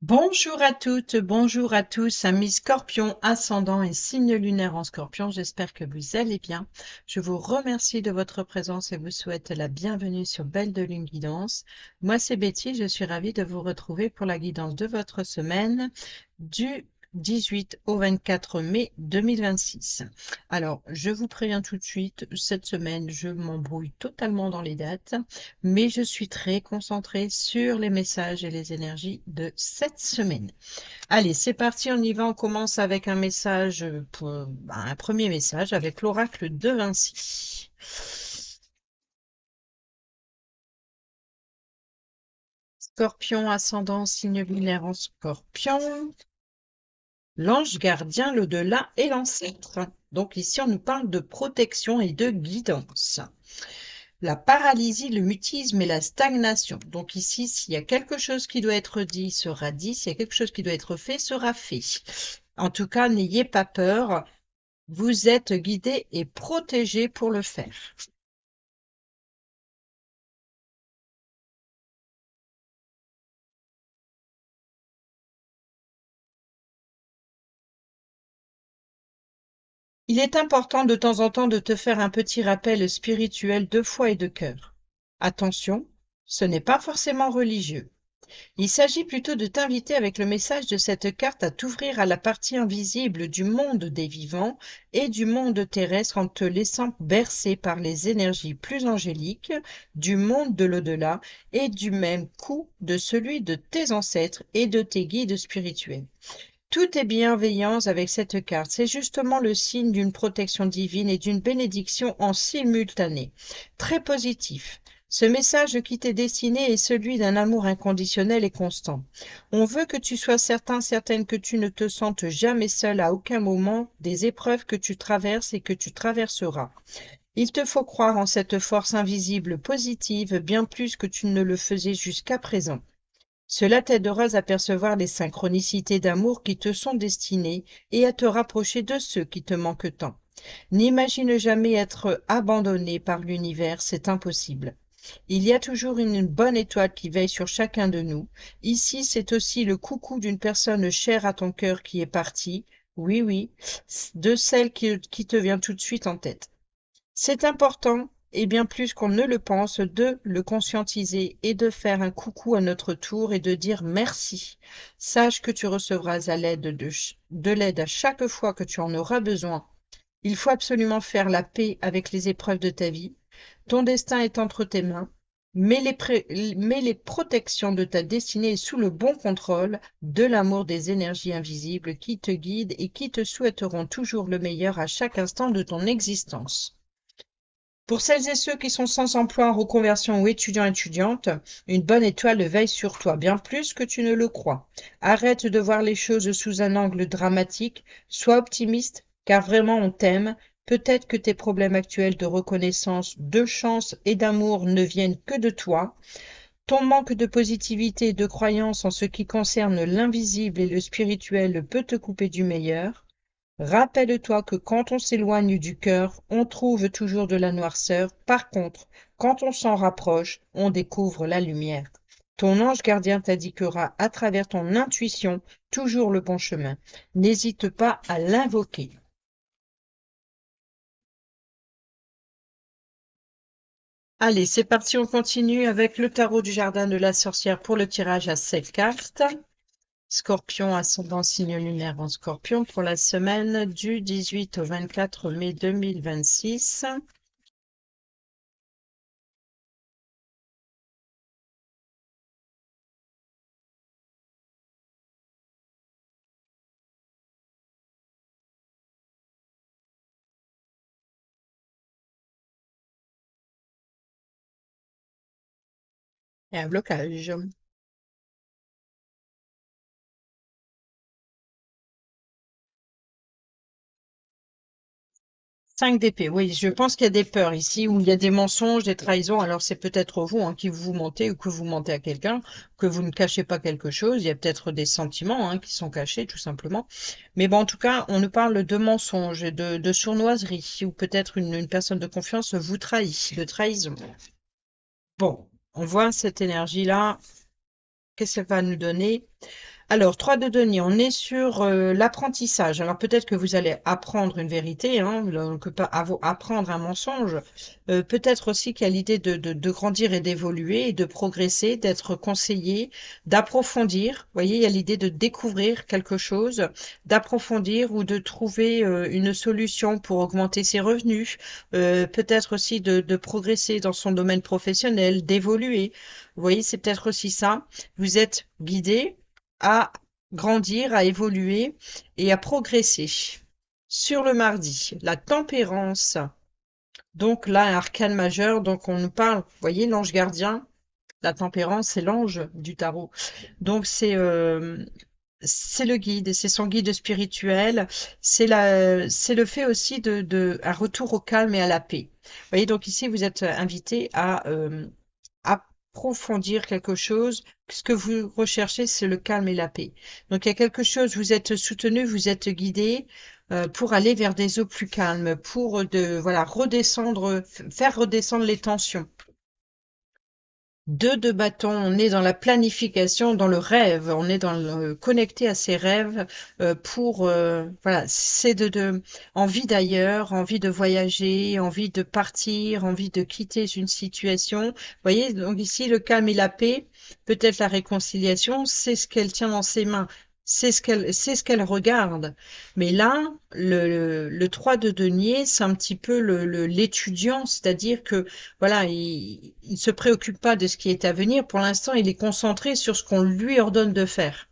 Bonjour à toutes, bonjour à tous, amis Scorpion, ascendant et signe lunaire en Scorpion, j'espère que vous allez bien. Je vous remercie de votre présence et vous souhaite la bienvenue sur Belle de Lune Guidance. Moi c'est Betty, je suis ravie de vous retrouver pour la guidance de votre semaine du 18 au 24 mai 2026. Alors, je vous préviens tout de suite, cette semaine, je m'embrouille totalement dans les dates, mais je suis très concentrée sur les messages et les énergies de cette semaine. Allez, c'est parti, on y va. On commence avec un message, un premier message avec l'oracle de Vinci. Scorpion, ascendant, signe lunaire en Scorpion. L'ange gardien, l'au-delà et l'ancêtre. Donc ici, on nous parle de protection et de guidance. La paralysie, le mutisme et la stagnation. Donc ici, s'il y a quelque chose qui doit être dit, sera dit. S'il y a quelque chose qui doit être fait, sera fait. En tout cas, n'ayez pas peur. Vous êtes guidé et protégé pour le faire. Il est important de temps en temps de te faire un petit rappel spirituel de foi et de cœur. Attention, ce n'est pas forcément religieux. Il s'agit plutôt de t'inviter avec le message de cette carte à t'ouvrir à la partie invisible du monde des vivants et du monde terrestre en te laissant bercer par les énergies plus angéliques du monde de l'au-delà et du même coup de celui de tes ancêtres et de tes guides spirituels. Tout est bienveillance avec cette carte. C'est justement le signe d'une protection divine et d'une bénédiction en simultané. Très positif. Ce message qui t'est destiné est celui d'un amour inconditionnel et constant. On veut que tu sois certain, certaine que tu ne te sentes jamais seul à aucun moment des épreuves que tu traverses et que tu traverseras. Il te faut croire en cette force invisible positive bien plus que tu ne le faisais jusqu'à présent. Cela t'aidera à percevoir les synchronicités d'amour qui te sont destinées et à te rapprocher de ceux qui te manquent tant. N'imagine jamais être abandonné par l'univers, c'est impossible. Il y a toujours une bonne étoile qui veille sur chacun de nous. Ici, c'est aussi le coucou d'une personne chère à ton cœur qui est partie. Oui, oui, de celle qui te vient tout de suite en tête. C'est important, et bien plus qu'on ne le pense, de le conscientiser et de faire un coucou à notre tour et de dire merci. Sache que tu recevras à l'aide de l'aide à chaque fois que tu en auras besoin. Il faut absolument faire la paix avec les épreuves de ta vie. Ton destin est entre tes mains, mais les protections de ta destinée est sous le bon contrôle de l'amour des énergies invisibles qui te guident et qui te souhaiteront toujours le meilleur à chaque instant de ton existence. Pour celles et ceux qui sont sans emploi, en reconversion ou étudiants-étudiantes, une bonne étoile veille sur toi, bien plus que tu ne le crois. Arrête de voir les choses sous un angle dramatique, sois optimiste, car vraiment on t'aime. Peut-être que tes problèmes actuels de reconnaissance, de chance et d'amour ne viennent que de toi. Ton manque de positivité et de croyance en ce qui concerne l'invisible et le spirituel peut te couper du meilleur. Rappelle-toi que quand on s'éloigne du cœur, on trouve toujours de la noirceur. Par contre, quand on s'en rapproche, on découvre la lumière. Ton ange gardien t'indiquera à travers ton intuition toujours le bon chemin. N'hésite pas à l'invoquer. Allez, c'est parti, on continue avec le tarot du jardin de la sorcière pour le tirage à 7 cartes. Scorpion, ascendant signe lunaire en Scorpion pour la semaine du 18 au 24 mai 2026. Et un blocage. 5 d'épée, oui, je pense qu'il y a des peurs ici, où il y a des mensonges, des trahisons. Alors c'est peut-être vous qui vous mentez ou que vous mentez à quelqu'un, que vous ne cachez pas quelque chose. Il y a peut-être des sentiments qui sont cachés, tout simplement. Mais bon, en tout cas, on nous parle de mensonges et de sournoiserie, ou peut-être une personne de confiance vous trahit, de trahison. Bon, on voit cette énergie-là. Qu'est-ce qu'elle va nous donner? Alors, 3 de denier, on est sur l'apprentissage. Alors, peut-être que vous allez apprendre une vérité, hein, donc pas apprendre un mensonge. Peut-être aussi qu'il y a l'idée de grandir et d'évoluer et de progresser, d'être conseillé, d'approfondir. Vous voyez, il y a l'idée de découvrir quelque chose, d'approfondir ou de trouver une solution pour augmenter ses revenus. Peut-être aussi de progresser dans son domaine professionnel, d'évoluer. Vous voyez, c'est peut-être aussi ça. Vous êtes guidé à grandir, à évoluer et à progresser. Sur le mardi, la tempérance. Donc là, un arcane majeur, donc on nous parle, vous voyez, l'ange gardien, la tempérance, c'est l'ange du tarot. Donc c'est le guide, c'est son guide spirituel, c'est le fait aussi un retour au calme et à la paix. Vous voyez, donc ici, vous êtes invité à approfondir quelque chose. Ce que vous recherchez, c'est le calme et la paix. Donc il y a quelque chose, vous êtes soutenu, vous êtes guidé pour aller vers des eaux plus calmes, pour voilà redescendre, faire redescendre les tensions. 2 de bâton, on est dans la planification, dans le rêve, on est dans connecté à ses rêves pour voilà, c'est envie d'ailleurs, envie de voyager, envie de partir, envie de quitter une situation. Vous voyez, donc ici le calme et la paix, peut-être la réconciliation, c'est ce qu'elle tient dans ses mains. C'est ce qu'elle regarde. Mais là, le 3 de denier, c'est un petit peu l'étudiant, c'est-à-dire que voilà, il se préoccupe pas de ce qui est à venir. Pour l'instant, il est concentré sur ce qu'on lui ordonne de faire.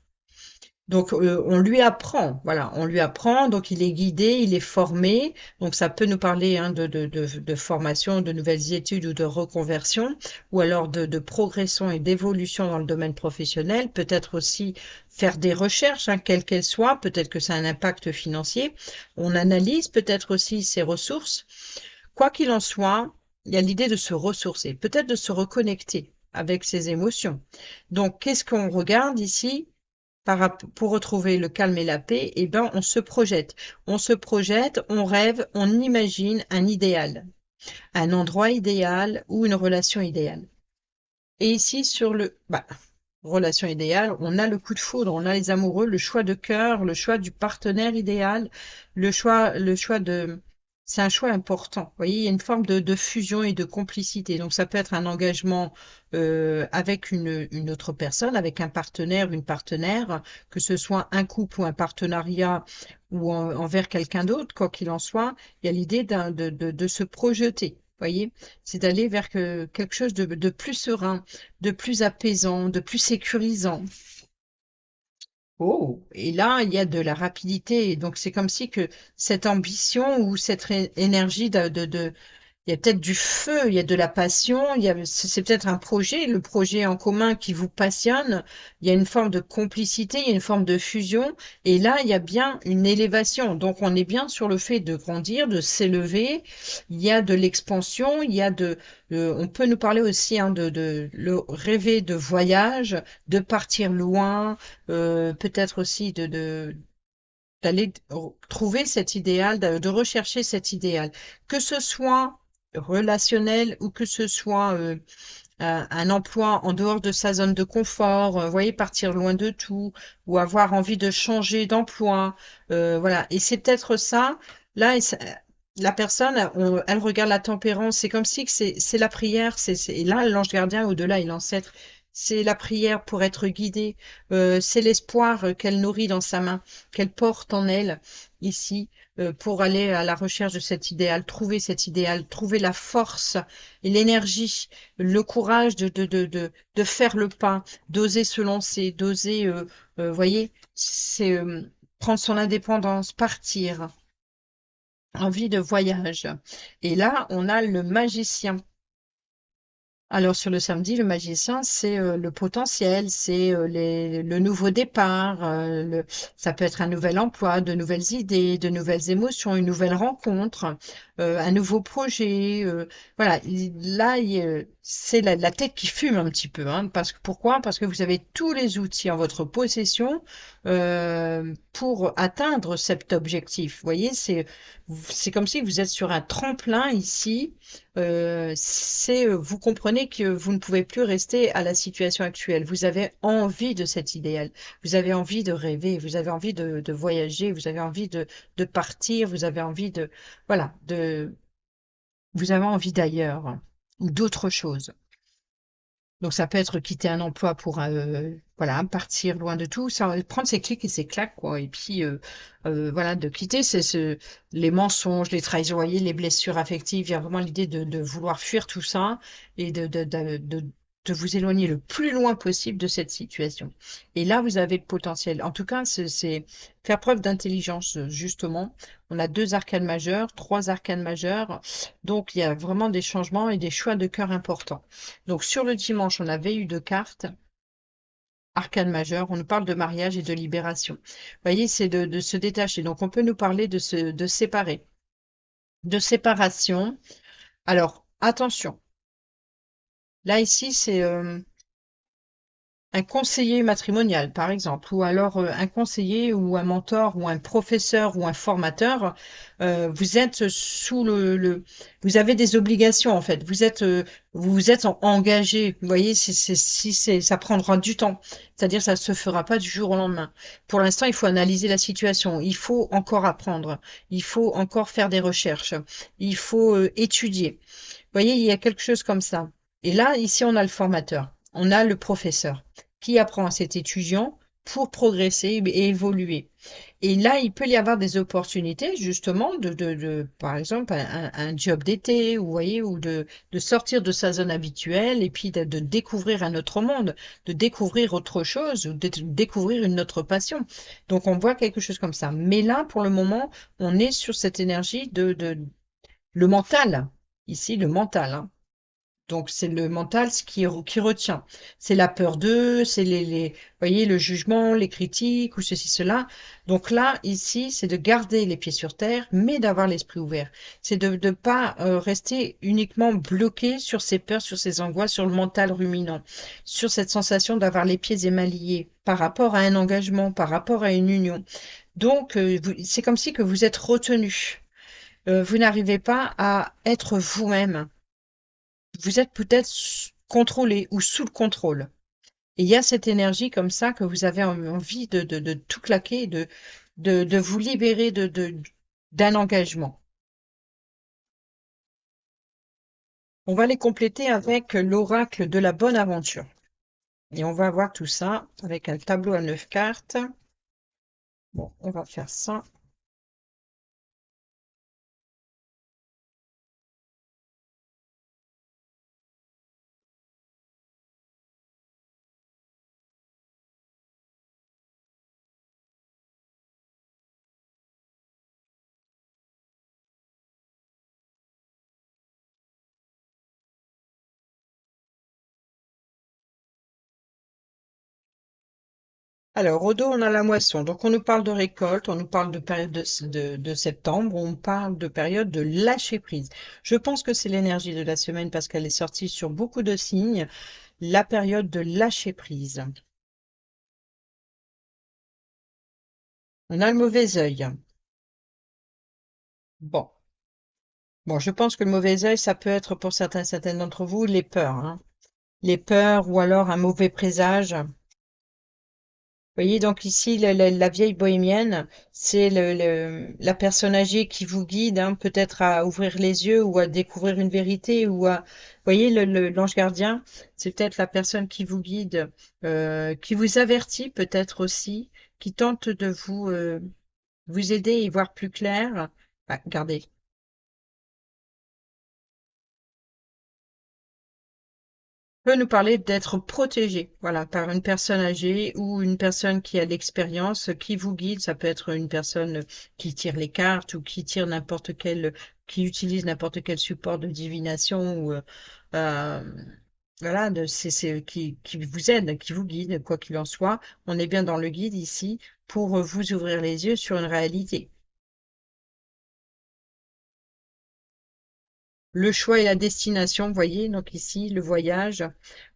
Donc, on lui apprend, voilà, on lui apprend, donc il est guidé, il est formé, donc ça peut nous parler hein, de formation, de nouvelles études ou de reconversion, ou alors de progression et d'évolution dans le domaine professionnel, peut-être aussi faire des recherches, hein, quelles qu'elles soient, peut-être que ça a un impact financier, on analyse peut-être aussi ses ressources. Quoi qu'il en soit, il y a l'idée de se ressourcer, peut-être de se reconnecter avec ses émotions. Donc, qu'est-ce qu'on regarde ici? Pour retrouver le calme et la paix, eh ben, on se projette. On se projette, on rêve, on imagine un idéal, un endroit idéal ou une relation idéale. Et ici, sur relation idéale, on a le coup de foudre, on a les amoureux, le choix de cœur, le choix du partenaire idéal, le choix c'est un choix important. Vous voyez, il y a une forme de fusion et de complicité. Donc, ça peut être un engagement avec une autre personne, avec un partenaire, une partenaire, que ce soit un couple ou un partenariat ou envers quelqu'un d'autre, quoi qu'il en soit, il y a l'idée de se projeter. Voyez, c'est d'aller vers quelque chose de plus serein, de plus apaisant, de plus sécurisant. Oh, et là, il y a de la rapidité. Donc, c'est comme si que cette ambition ou cette énergie il y a peut-être du feu, il y a de la passion, c'est peut-être un projet, le projet en commun qui vous passionne. Il y a une forme de complicité, il y a une forme de fusion. Et là, il y a bien une élévation. Donc, on est bien sur le fait de grandir, de s'élever. Il y a de l'expansion, on peut nous parler aussi hein, le rêver de voyage, de partir loin, peut-être aussi d'aller trouver cet idéal, de rechercher cet idéal, que ce soit relationnel ou que ce soit un emploi en dehors de sa zone de confort, vous voyez, partir loin de tout, ou avoir envie de changer d'emploi, voilà. Et c'est peut-être ça, là, la personne, elle regarde la tempérance, c'est comme si que c'est la prière, et là, l'ange gardien, au-delà, est l'ancêtre, c'est la prière pour être guidée, c'est l'espoir qu'elle nourrit dans sa main, qu'elle porte en elle, ici, pour aller à la recherche de cet idéal, trouver la force et l'énergie, le courage de faire le pas, d'oser se lancer, d'oser, voyez, c'est prendre son indépendance, partir, envie de voyage. Et là, on a le magicien. Alors sur le samedi, le magicien, c'est le potentiel, c'est le nouveau départ, ça peut être un nouvel emploi, de nouvelles idées, de nouvelles émotions, une nouvelle rencontre. un nouveau projet. Voilà, là, c'est la tête qui fume un petit peu, hein, pourquoi? Parce que vous avez tous les outils en votre possession pour atteindre cet objectif. Vous voyez, c'est comme si vous êtes sur un tremplin ici. Vous comprenez que vous ne pouvez plus rester à la situation actuelle. Vous avez envie de cet idéal. Vous avez envie de rêver. Vous avez envie de voyager. Vous avez envie de partir. Vous avez envie voilà, vous avez envie d'ailleurs ou d'autre chose. Donc ça peut être quitter un emploi pour voilà, partir loin de tout, ça, prendre ses clics et ses claques, quoi. Et puis voilà, de quitter les mensonges, les trahisons, vous voyez, les blessures affectives. Il y a vraiment l'idée de vouloir fuir tout ça et de vous éloigner le plus loin possible de cette situation. Et là, vous avez le potentiel. En tout cas, c'est faire preuve d'intelligence, justement. On a 2 arcanes majeures, 3 arcanes majeures. Donc, il y a vraiment des changements et des choix de cœur importants. Donc sur le dimanche, on avait eu 2 cartes, arcane majeure, on nous parle de mariage et de libération. Vous voyez, c'est de se détacher. Donc on peut nous parler de séparer, de séparation. Alors attention, là ici c'est un conseiller matrimonial, par exemple, ou alors un conseiller ou un mentor ou un professeur ou un formateur, vous êtes sous vous avez des obligations en fait. Vous êtes engagé. Vous voyez, ça prendra du temps. C'est-à-dire, ça se fera pas du jour au lendemain. Pour l'instant, il faut analyser la situation. Il faut encore apprendre. Il faut encore faire des recherches. Il faut étudier. Vous voyez, il y a quelque chose comme ça. Et là, ici, on a le formateur, on a le professeur qui apprend à cet étudiant pour progresser et évoluer. Et là, il peut y avoir des opportunités, justement, par exemple, un job d'été, vous voyez, ou de sortir de sa zone habituelle et puis de découvrir un autre monde, de découvrir autre chose, ou de découvrir une autre passion. Donc, on voit quelque chose comme ça. Mais là, pour le moment, on est sur cette énergie le mental. Ici, le mental, hein. Donc, c'est le mental qui retient. C'est la peur d'eux, c'est vous voyez, le jugement, les critiques ou ceci, cela. Donc là, ici, c'est de garder les pieds sur terre, mais d'avoir l'esprit ouvert. C'est de ne pas rester uniquement bloqué sur ses peurs, sur ses angoisses, sur le mental ruminant, sur cette sensation d'avoir les pieds et mains liés par rapport à un engagement, par rapport à une union. Donc, c'est comme si que vous êtes retenu. Vous n'arrivez pas à être vous-même. Vous êtes peut-être contrôlé ou sous le contrôle. Et il y a cette énergie comme ça que vous avez envie de tout claquer, de vous libérer d'un engagement. On va les compléter avec l'oracle de la bonne aventure. Et on va voir tout ça avec un tableau à 9 cartes. Bon, on va faire ça. Alors, au dos, on a la moisson. Donc, on nous parle de récolte, on nous parle de période de septembre, on parle de période de lâcher prise. Je pense que c'est l'énergie de la semaine parce qu'elle est sortie sur beaucoup de signes. La période de lâcher prise. On a le mauvais œil. Bon. Bon, je pense que le mauvais œil, ça peut être pour certaines d'entre vous les peurs, hein. Les peurs ou alors un mauvais présage. Vous voyez, donc ici, la vieille bohémienne, c'est la personne âgée qui vous guide, hein, peut-être à ouvrir les yeux ou à découvrir une vérité ou à, vous voyez, l'ange gardien, c'est peut-être la personne qui vous guide, qui vous avertit peut-être aussi, qui tente de vous aider à y voir plus clair. Ah, regardez. Peut nous parler d'être protégé, voilà, par une personne âgée ou une personne qui a l'expérience, qui vous guide. Ça peut être une personne qui tire les cartes ou qui utilise n'importe quel support de divination ou euh, voilà, qui vous aide, qui vous guide, quoi qu'il en soit. On est bien dans le guide ici pour vous ouvrir les yeux sur une réalité. le choix et la destination, vous voyez, donc ici, le voyage,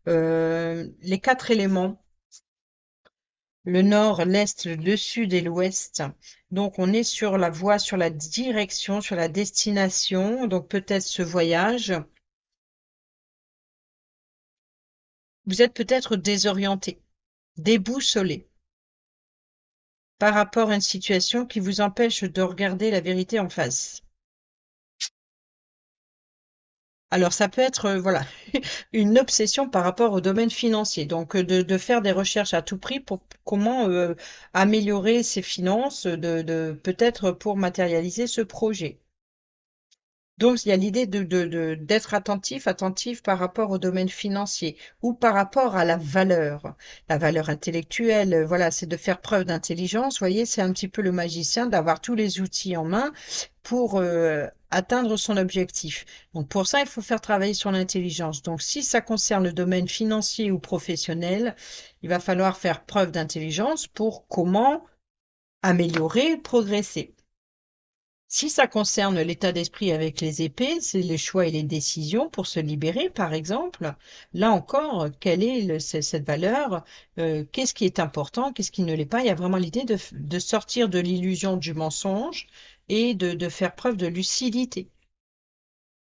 les quatre éléments, le nord, l'est, le sud et l'ouest. Donc, on est sur la voie, sur la direction, sur la destination, donc peut-être ce voyage. Vous êtes peut-être désorienté, déboussolé par rapport à une situation qui vous empêche de regarder la vérité en face. Alors, ça peut être, voilà, une obsession par rapport au domaine financier. Donc, de faire des recherches à tout prix pour comment améliorer ses finances, peut-être pour matérialiser ce projet. Donc, il y a l'idée d'être attentif par rapport au domaine financier ou par rapport à la valeur intellectuelle. Voilà, c'est de faire preuve d'intelligence. Vous voyez, c'est un petit peu le magicien d'avoir tous les outils en main pour atteindre son objectif. Donc, pour ça, il faut faire travailler sur l'intelligence. Donc, si ça concerne le domaine financier ou professionnel, il va falloir faire preuve d'intelligence pour comment améliorer, progresser. Si ça concerne l'état d'esprit avec les épées, c'est les choix et les décisions pour se libérer, par exemple. Là encore, quelle est cette valeur? Qu'est-ce qui est important? Qu'est-ce qui ne l'est pas? Il y a vraiment l'idée de sortir de l'illusion du mensonge et de faire preuve de lucidité,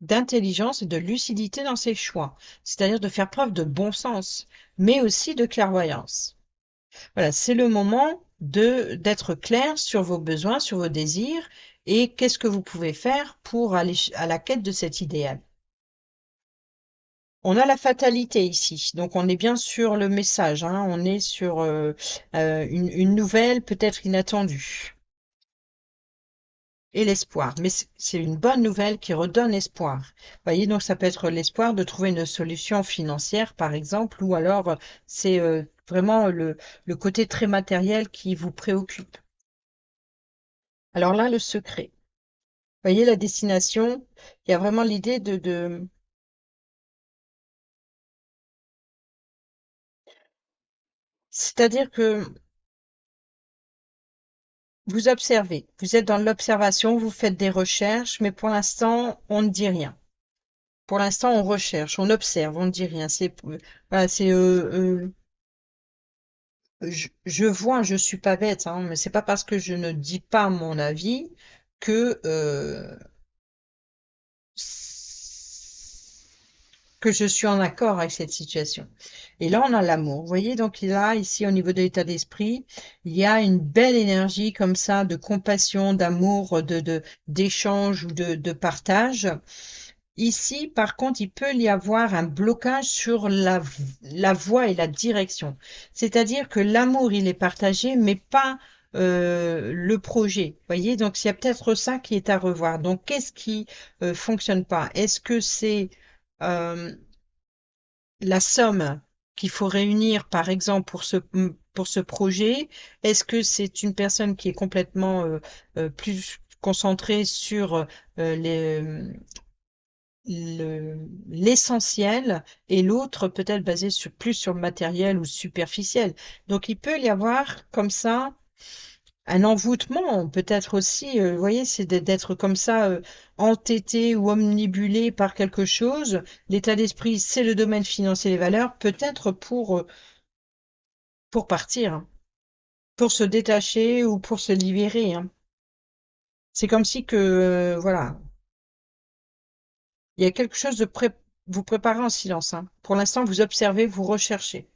d'intelligence et de lucidité dans ses choix. C'est-à-dire de faire preuve de bon sens, mais aussi de clairvoyance. Voilà, c'est le moment d'être clair sur vos besoins, sur vos désirs et qu'est-ce que vous pouvez faire pour aller à la quête de cet idéal. On a la fatalité ici, donc on est bien sur le message, hein, on est sur une nouvelle peut-être inattendue et l'espoir. Mais c'est une bonne nouvelle qui redonne espoir. Vous voyez, donc ça peut être l'espoir de trouver une solution financière, par exemple, ou alors c'est vraiment le côté très matériel qui vous préoccupe. Alors là, le secret. Vous voyez, la destination, il y a vraiment l'idée c'est-à-dire que vous observez, vous êtes dans l'observation, vous faites des recherches, mais pour l'instant, on ne dit rien. Pour l'instant, on recherche, on observe, on ne dit rien. C'est, voilà, c'est, je vois, je suis pas bête, hein, mais c'est pas parce que je ne dis pas mon avis que je suis en accord avec cette situation. Et là, on a l'amour. Vous voyez, donc là, ici, au niveau de l'état d'esprit, il y a une belle énergie comme ça de compassion, d'amour, d'échange ou de partage. Ici, par contre, il peut y avoir un blocage sur la voie et la direction. C'est-à-dire que l'amour, il est partagé, mais pas le projet. Vous voyez, donc il y a peut-être ça qui est à revoir. Donc, qu'est-ce qui fonctionne pas? Est-ce que c'est euh, la somme qu'il faut réunir, par exemple, pour ce projet? Est-ce que c'est une personne qui est complètement plus concentrée sur l'essentiel et l'autre peut-être basé plus sur le matériel ou superficiel. Donc il peut y avoir comme ça un envoûtement, peut-être aussi, vous voyez, c'est d'être comme ça entêté ou omnibulé par quelque chose. L'état d'esprit, c'est le domaine financier et les valeurs, peut-être pour partir, hein, pour se détacher ou pour se libérer, hein. C'est comme si que, voilà, il y a quelque chose vous préparez en silence, hein. Pour l'instant, vous observez, vous recherchez.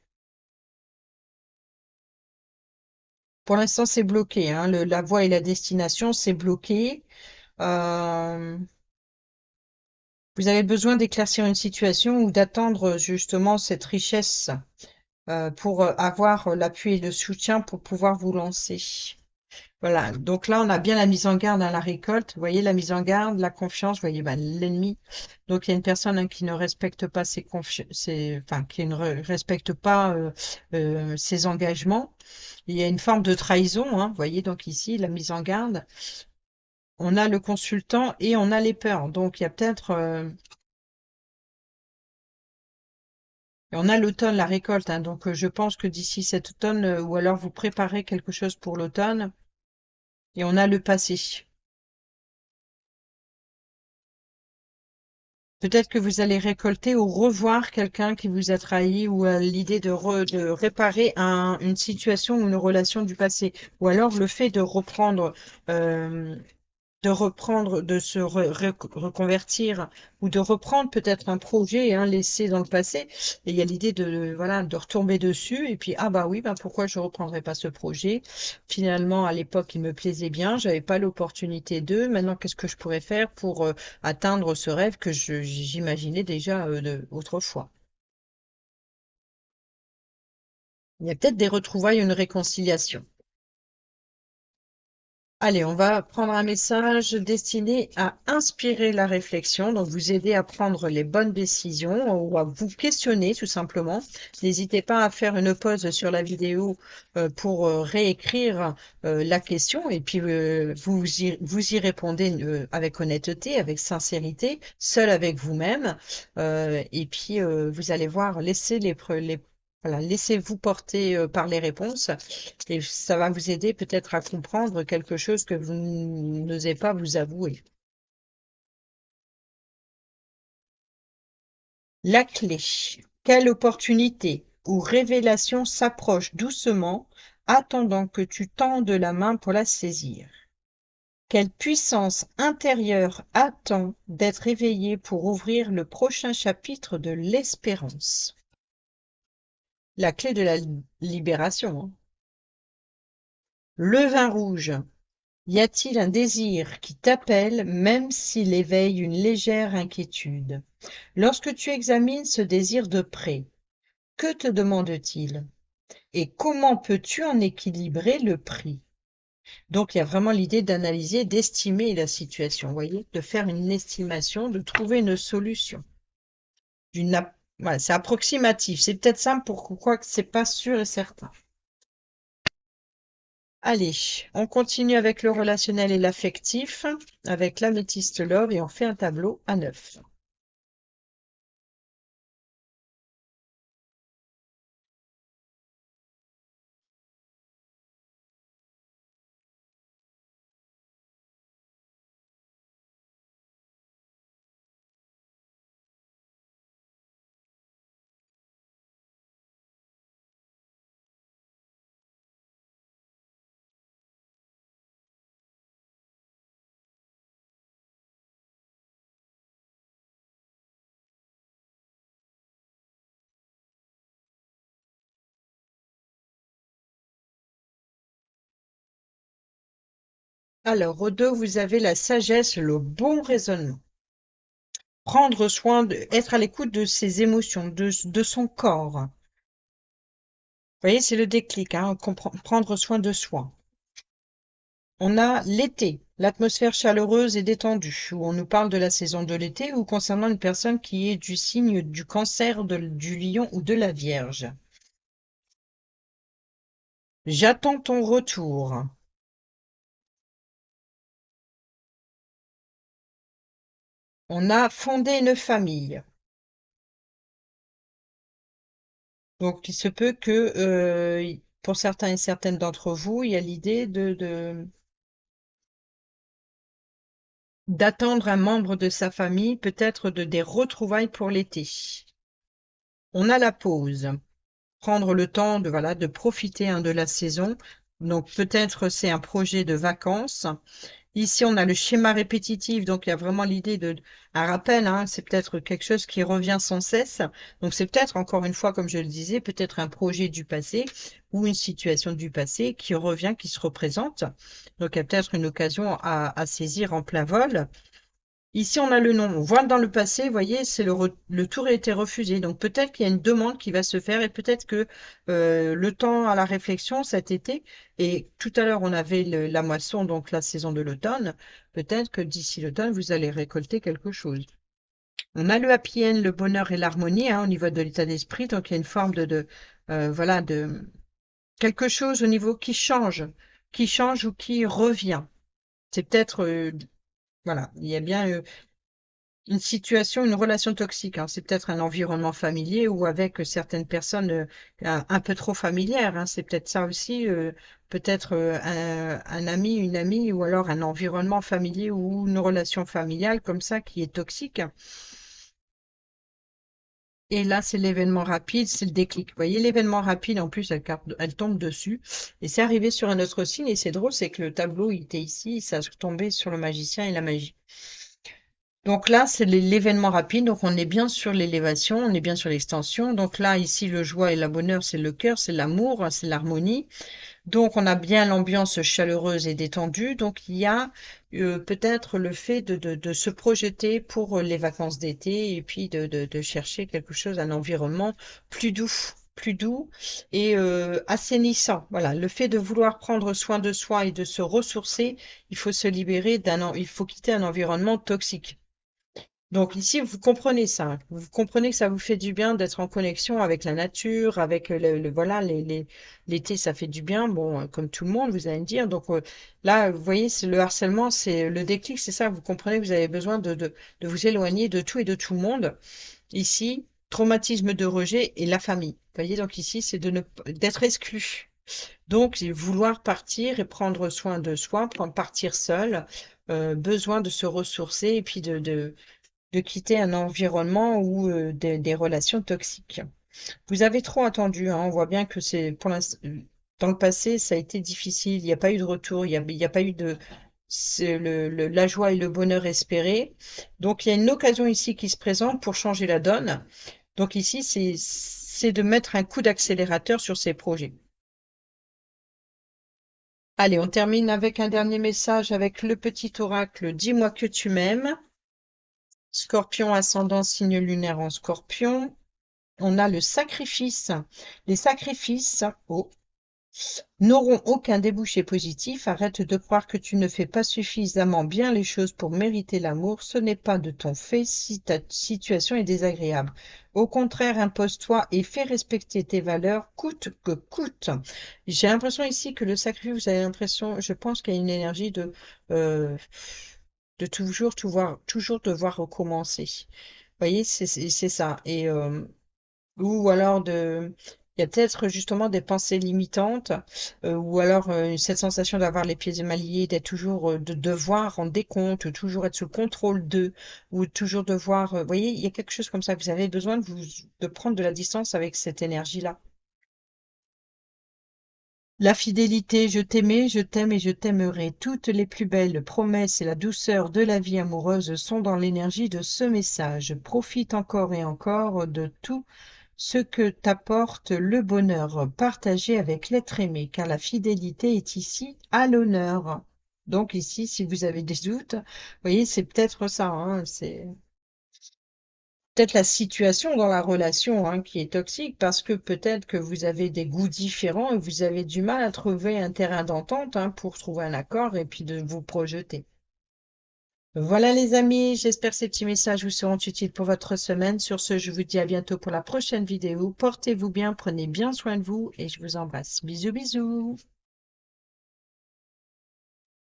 Pour l'instant, c'est bloqué, hein. La voie et la destination, c'est bloqué. Euh, vous avez besoin d'éclaircir une situation ou d'attendre justement cette richesse pour avoir l'appui et le soutien pour pouvoir vous lancer. Voilà. Donc là, on a bien la mise en garde à la récolte. Vous voyez, la mise en garde, la confiance, vous voyez, ben, l'ennemi. Donc, il y a une personne hein, qui ne respecte pas enfin, qui ne respecte pas ses engagements. Il y a une forme de trahison, hein, vous voyez, donc ici, la mise en garde. On a le consultant et on a les peurs. Donc, il y a peut-être... et on a l'automne, la récolte. Hein, donc, je pense que d'ici cet automne, ou alors vous préparez quelque chose pour l'automne. Et on a le passé. Peut-être que vous allez récolter ou revoir quelqu'un qui vous a trahi ou l'idée de réparer une situation ou une relation du passé. Ou alors le fait euh, de se reconvertir ou de reprendre peut-être un projet hein, laissé dans le passé. Et il y a l'idée de, voilà, de retomber dessus et puis, ah bah oui, bah pourquoi je reprendrais pas ce projet? Finalement, à l'époque, il me plaisait bien, j'avais pas l'opportunité de. Maintenant, qu'est-ce que je pourrais faire pour atteindre ce rêve que j'imaginais déjà autrefois? Il y a peut-être des retrouvailles, une réconciliation. Allez, on va prendre un message destiné à inspirer la réflexion, donc vous aider à prendre les bonnes décisions ou à vous questionner tout simplement. N'hésitez pas à faire une pause sur la vidéo pour réécrire la question et puis vous y répondez avec honnêteté, avec sincérité, seul avec vous-même. Et puis vous allez voir, voilà, laissez-vous porter par les réponses et ça va vous aider peut-être à comprendre quelque chose que vous n'osez pas vous avouer. La clé. Quelle opportunité ou révélation s'approche doucement, attendant que tu tendes la main pour la saisir? Quelle puissance intérieure attend d'être éveillée pour ouvrir le prochain chapitre de l'espérance? La clé de la libération, hein. Le vin rouge. Y a-t-il un désir qui t'appelle même s'il éveille une légère inquiétude? Lorsque tu examines ce désir de près, que te demande-t-il? Et comment peux-tu en équilibrer le prix? Donc il y a vraiment l'idée d'analyser, d'estimer la situation, vous voyez, de faire une estimation, de trouver une solution. Voilà, c'est approximatif, c'est peut-être simple pourquoi que c'est pas sûr et certain. Allez, on continue avec le relationnel et l'affectif, avec l'améthyste love et on fait un tableau à 9. Alors, au 2, vous avez la sagesse, le bon raisonnement. Prendre soin, être à l'écoute de ses émotions, de son corps. Vous voyez, c'est le déclic, hein, prendre soin de soi. On a l'été, l'atmosphère chaleureuse et détendue, où on nous parle de la saison de l'été ou concernant une personne qui est du signe du cancer, du lion ou de la vierge. J'attends ton retour. On a fondé une famille. Donc, il se peut que, pour certains et certaines d'entre vous, il y a l'idée d'attendre un membre de sa famille, peut-être des retrouvailles pour l'été. On a la pause. Prendre le temps de, voilà, de profiter hein, de la saison. Donc, peut-être c'est un projet de vacances. Ici, on a le schéma répétitif, donc il y a vraiment l'idée un rappel, hein, c'est peut-être quelque chose qui revient sans cesse. Donc c'est peut-être, encore une fois, comme je le disais, peut-être un projet du passé ou une situation du passé qui revient, qui se représente. Donc il y a peut-être une occasion à saisir en plein vol. Ici, on a le nom. On voit dans le passé, vous voyez, c'est le tour a été refusé. Donc peut-être qu'il y a une demande qui va se faire et peut-être que le temps à la réflexion cet été, et tout à l'heure on avait la moisson, donc la saison de l'automne, peut-être que d'ici l'automne, vous allez récolter quelque chose. On a le happy end, le bonheur et l'harmonie hein, au niveau de l'état d'esprit, donc il y a une forme voilà, de quelque chose au niveau qui change ou qui revient. C'est peut-être, voilà, il y a bien une situation, une relation toxique. Alors, c'est peut-être un environnement familier ou avec certaines personnes un peu trop familières. Hein. C'est peut-être ça aussi, peut-être un ami, une amie ou alors un environnement familier ou une relation familiale comme ça qui est toxique. Et là, c'est l'événement rapide, c'est le déclic. Vous voyez, l'événement rapide, en plus, elle tombe dessus. Et c'est arrivé sur un autre signe. Et c'est drôle, c'est que le tableau, il était ici, ça tombait sur le magicien et la magie. Donc là, c'est l'événement rapide. Donc on est bien sur l'élévation, on est bien sur l'extension. Donc là, ici, le joie et la bonheur, c'est le cœur, c'est l'amour, hein, c'est l'harmonie. Donc on a bien l'ambiance chaleureuse et détendue. Donc il y a peut-être le fait de se projeter pour les vacances d'été et puis de chercher quelque chose, un environnement plus doux. Plus doux et assainissant. Voilà, le fait de vouloir prendre soin de soi et de se ressourcer, il faut se libérer il faut quitter un environnement toxique. Donc ici, vous comprenez ça. Vous comprenez que ça vous fait du bien d'être en connexion avec la nature, avec voilà, l'été, ça fait du bien. Bon, comme tout le monde, vous allez me dire. Donc là, vous voyez, c'est le harcèlement, c'est le déclic, c'est ça. Vous comprenez que vous avez besoin de vous éloigner de tout et de tout le monde. Ici, traumatisme de rejet et la famille. Vous voyez, donc ici, c'est d'être exclu. Donc, vouloir partir et prendre soin de soi, partir seul, besoin de se ressourcer et puis de quitter un environnement ou des relations toxiques. Vous avez trop attendu, hein. On voit bien que c'est pour l'instant, dans le passé, ça a été difficile. Il n'y a pas eu de retour, il y a pas eu de la joie et le bonheur espérés. Donc il y a une occasion ici qui se présente pour changer la donne. Donc ici, c'est de mettre un coup d'accélérateur sur ces projets. Allez, on termine avec un dernier message avec le petit oracle. Dis-moi que tu m'aimes. Scorpion ascendant signe lunaire en Scorpion. On a le sacrifice. Les sacrifices n'auront aucun débouché positif. Arrête de croire que tu ne fais pas suffisamment bien les choses pour mériter l'amour. Ce n'est pas de ton fait si ta situation est désagréable. Au contraire, impose-toi et fais respecter tes valeurs coûte que coûte. J'ai l'impression ici que le sacrifice, vous avez l'impression, je pense qu'il y a une énergie euh, de toujours devoir recommencer. Vous voyez, c'est ça. Et ou alors il y a peut-être justement des pensées limitantes, ou alors cette sensation d'avoir les pieds mal liés, d'être toujours, de devoir rendre des comptes, toujours être sous le contrôle d'eux, ou toujours devoir, vous voyez, il y a quelque chose comme ça. Vous avez besoin de prendre de la distance avec cette énergie-là. La fidélité, je t'aimais, je t'aime et je t'aimerai. Toutes les plus belles promesses et la douceur de la vie amoureuse sont dans l'énergie de ce message. Profite encore et encore de tout ce que t'apporte le bonheur partagé avec l'être aimé, car la fidélité est ici à l'honneur. Donc ici, si vous avez des doutes, vous voyez, c'est peut-être ça, hein, c'est peut-être la situation dans la relation hein, qui est toxique parce que peut-être que vous avez des goûts différents et vous avez du mal à trouver un terrain d'entente hein, pour trouver un accord et puis de vous projeter. Voilà les amis, j'espère que ces petits messages vous seront utiles pour votre semaine. Sur ce, je vous dis à bientôt pour la prochaine vidéo. Portez-vous bien, prenez bien soin de vous et je vous embrasse. Bisous bisous.